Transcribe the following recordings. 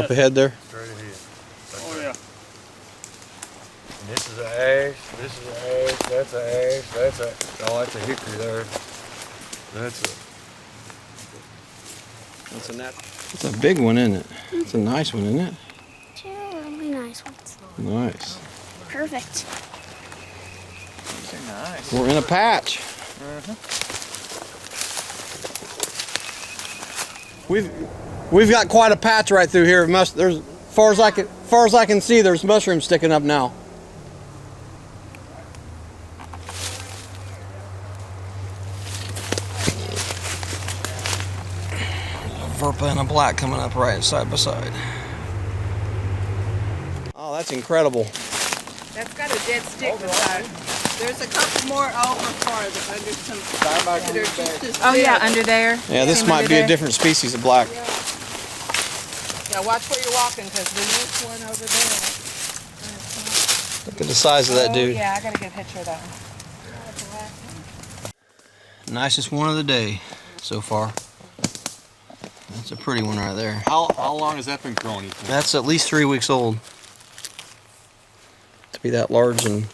up ahead there? Straight ahead. Oh yeah. And this is an ash, this is an ash, that's an ash, that's a, oh, that's a hickory there. That's That's a big one, isn't it? It's a nice one, isn't it? Two really nice ones. Nice. Perfect. These are nice. We're in a patch. We've got quite a patch right through here. There's far as I can see, there's mushrooms sticking up now. Verpa and a black coming up right side by side. Oh, that's incredible. That's got a dead stick beside. There's a couple more over farther under some. Oh yeah, under there. Yeah, this might be a different species of black. Yeah, watch where you're walking because there is one over there. Look at the size of that dude. Yeah, I gotta get a picture of that one. Nicest one of the day so far. That's a pretty one right there. How long has that been growing, you think? That's at least 3 weeks old. To be that large and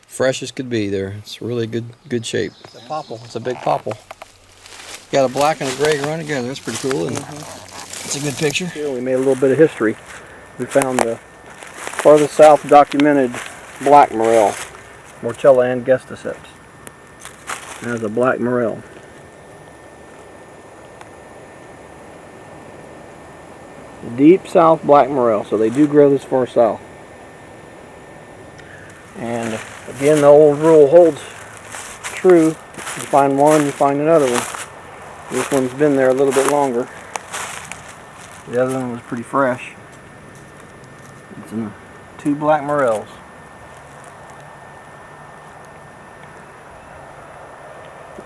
fresh as could be there. It's really good shape. It's a popple. It's a big popple. Got a black and a gray growing together. That's pretty cool, isn't it? It's a good picture. Here we made a little bit of history. We found the farthest south documented black morel, Morchella angusticeps. There's a black morel. Deep south black morel, so they do grow this far south. And again, the old rule holds true. You find one, you find another one. This one's been there a little bit longer. The other one was pretty fresh. It's in 2 black morels.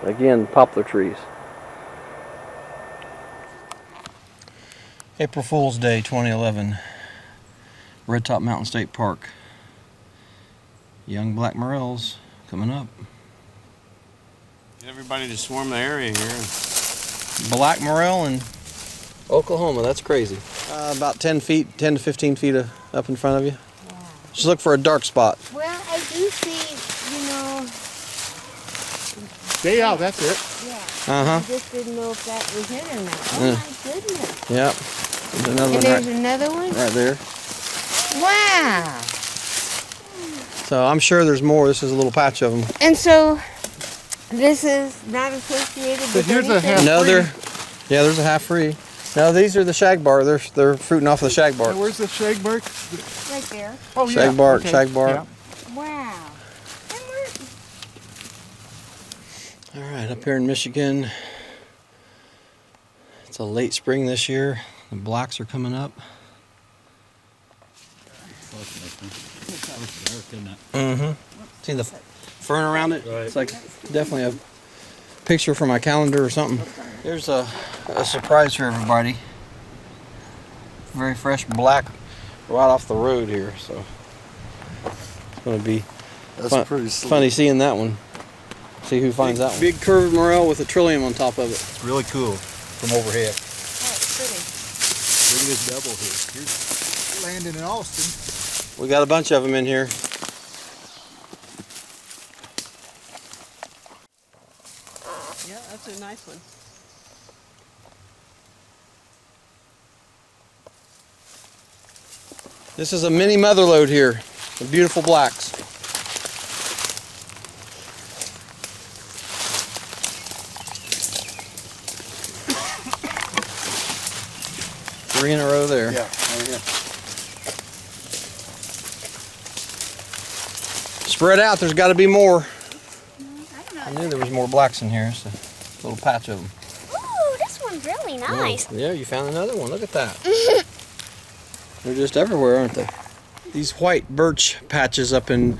Again, poplar trees. April Fool's Day 2011, Red Top Mountain State Park. Young black morels coming up. Get everybody to swarm the area here. Black morel in Oklahoma, that's crazy. About 10 to 15 feet up in front of you. Wow. Just look for a dark spot. Well, I do see, Stay out, that's it. yeah. Uh-huh. I just didn't know if that was it or not. Oh my goodness. Yep. There's another And one there's another one? right there. Wow. So I'm sure there's more. This is a little patch of them. And so, this is not associated with here's a anything? half- No, there's a half free. No, these are the shag bark. They're fruiting off of the shag bark. Now, where's the shag bark? Right there. Oh, Shag yeah. bark, Okay. shag bark. Yeah. Wow. And we're, All right, up here in Michigan, it's a late spring this year. The blacks are coming up. Mm-hmm. See the fern around it? Right. It's like definitely a picture for my calendar or something. There's a surprise for everybody. Very fresh black right off the road here, so it's going to be funny seeing that one. See who finds that one. Big curved morel with a trillium on top of it. It's really cool from overhead. Oh, it's pretty. Look at this double here. Here's Landon and Austin. We got a bunch of them in here. Yeah, that's a nice one. This is a mini mother lode here. The beautiful blacks. 3 in a row there. Yeah, right here. Spread out, there's got to be more. I don't know. I knew there was more blacks in here. It's a little patch of them. Ooh, this one's really nice. Oh, yeah, you found another one. Look at that. They're just everywhere, aren't they? These white birch patches up in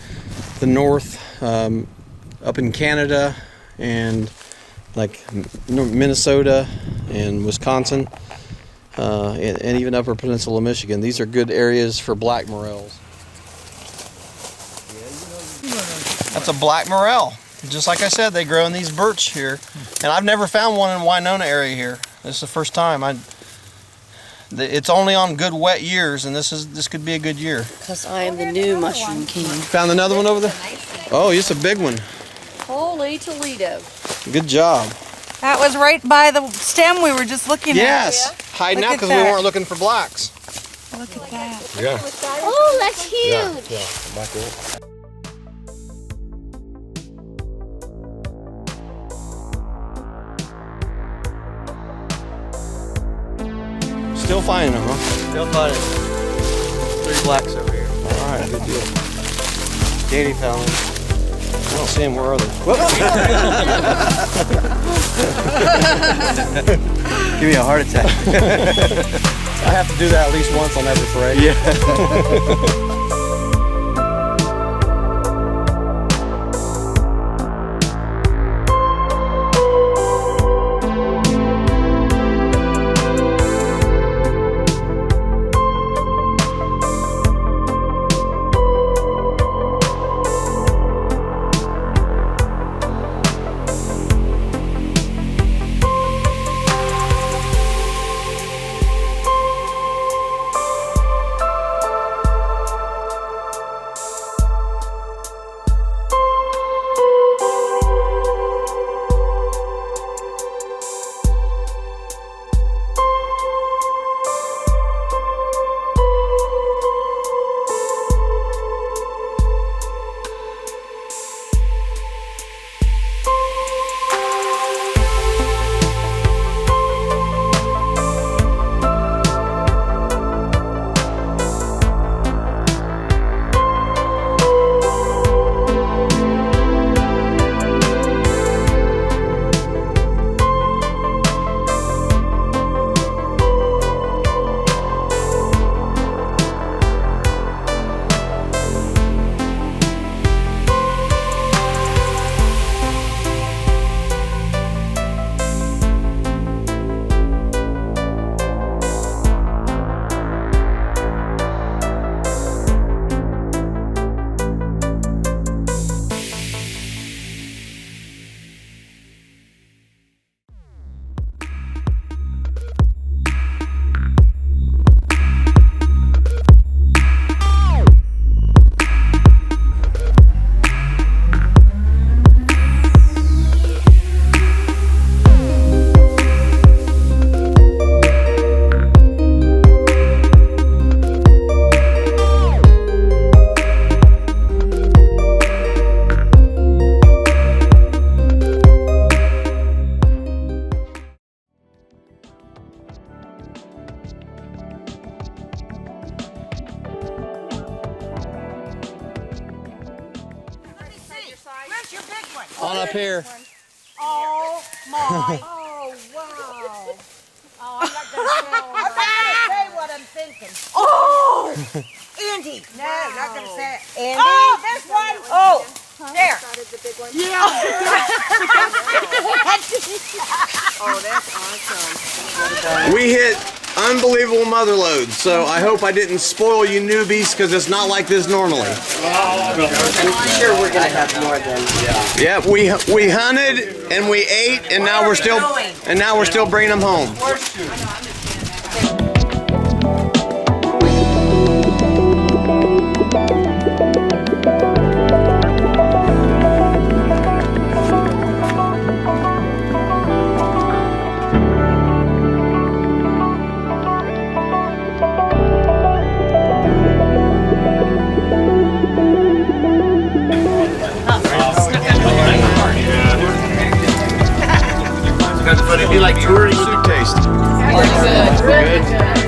the north, up in Canada, and like Minnesota and Wisconsin, and even Upper Peninsula Michigan. These are good areas for black morels. That's a black morel. Just like I said, they grow in these birch here, and I've never found one in Winona area here. This is the first time. It's only on good wet years, and this could be a good year. Because I am the new mushroom king. Found another one over there? Oh, it's a big one. Holy Toledo. Good job. That was right by the stem we were just looking Yes. at. Hiding Look out at because we that. weren't looking for blacks. Look at that. Yeah. Oh, that's huge. Yeah. Back there. Still finding them, huh? Still finding 3 blacks over here. All right, good deal. Katie found them. I don't see them. Where are they? Give me a heart attack. I have to do that at least once on every parade. Yeah. Where's your big one? On up here. Oh my. Oh wow. Oh, I'm not gonna say what I'm thinking. Oh! Andy! No, not gonna say it. Andy? Oh, this one! Oh! There! Yeah! Oh, that's awesome. We hit unbelievable mother loads, so I hope I didn't spoil you newbies because it's not like this normally. I'm sure we're gonna have more than. Yeah, we hunted and we ate, and now we're still bringing them home. It'd be like touring food taste. Good.